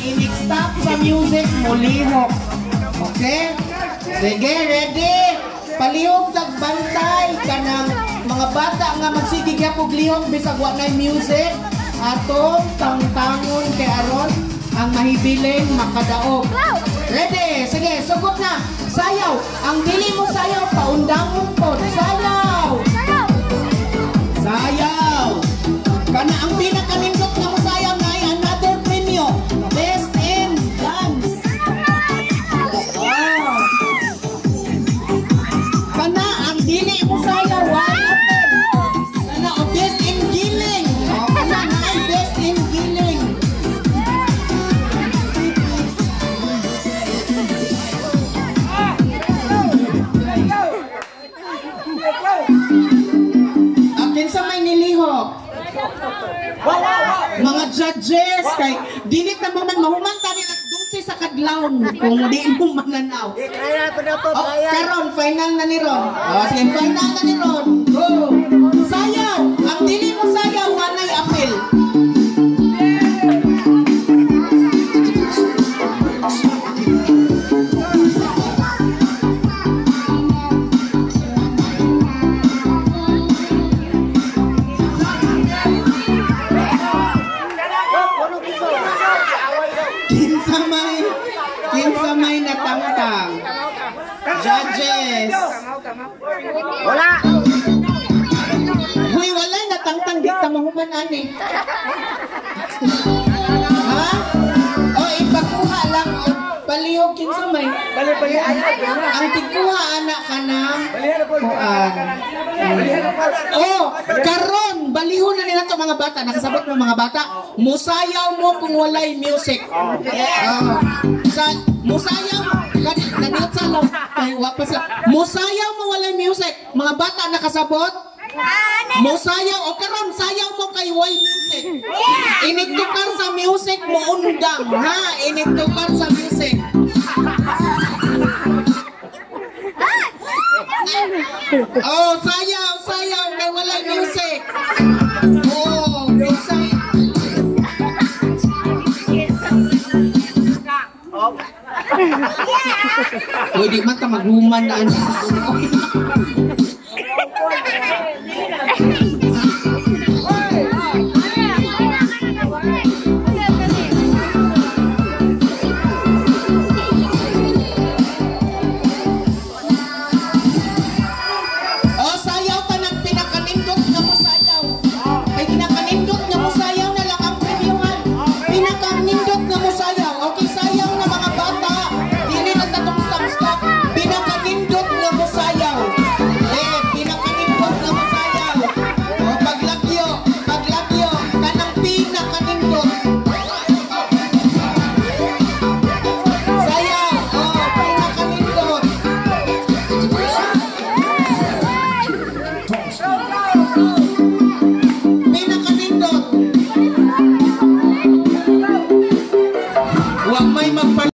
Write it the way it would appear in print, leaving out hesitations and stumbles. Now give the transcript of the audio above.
inig-stop sa music, mulihok. Okay? Sige, ready? Palihog tagbantay ka ng mga bata nga magsigig yapog lihok bisag wa nay music. Atong tangtangon kay aron ang mahibiling makadaog. Ready? Sige, sugot na. Sayaw. Ang dili mo sayaw, paundangon po. Sayaw! Sayaw! Kana ang pinakanindot na mo sayaw na ay another menu. Best in dance. Wow! Kana ang dili mo sayaw, wala. Kana ang best in giling. Kana na ay best in giling. Akin sa may nilihok. Mga judges kay dilit na man mahuman tani at dulce sa kadlawon kung di mo mananaw. Karon final na ni Ron. Sige, final na ni Ron. Go. Sayaw. Ang dili mo sayaw walay apil. Kinsa may natangtang. Judges. Wala. Huy, wala natangtang di ta mahuman ani. Ha? O ipakuha lang palihog kinsa may. Ang tikuha anak ka ng kuan. Oh, karon baliho na nila to mga bata. Nakasabot mo mga bata. Musayaw mo kung walay music. Musayaw mo. Kanot sa law. Musayaw mo walay music. Mga bata nakasabot. Musayaw o karon sayaw mo kay walay music. Inigtukar sa music mo undang ha. Inigtukar sa music. Oh, sayaw kay walay music. Oh, music. Uy, di man ka maghuman na ano. Oh, sayaw ka ng pinakanindot na mo sayaw. Ay, pinakanindot na mo sayaw na lang ang premiuhan. Pinakanindot na mo sayaw. Okay, sayaw na mga bata. Dili na tatong stop. Pinakanindot na mo sayaw. Pinakanindot na mo sayaw. O, paglagyo. Kanang pinakanindot. Sayaw. O, pinakanindot.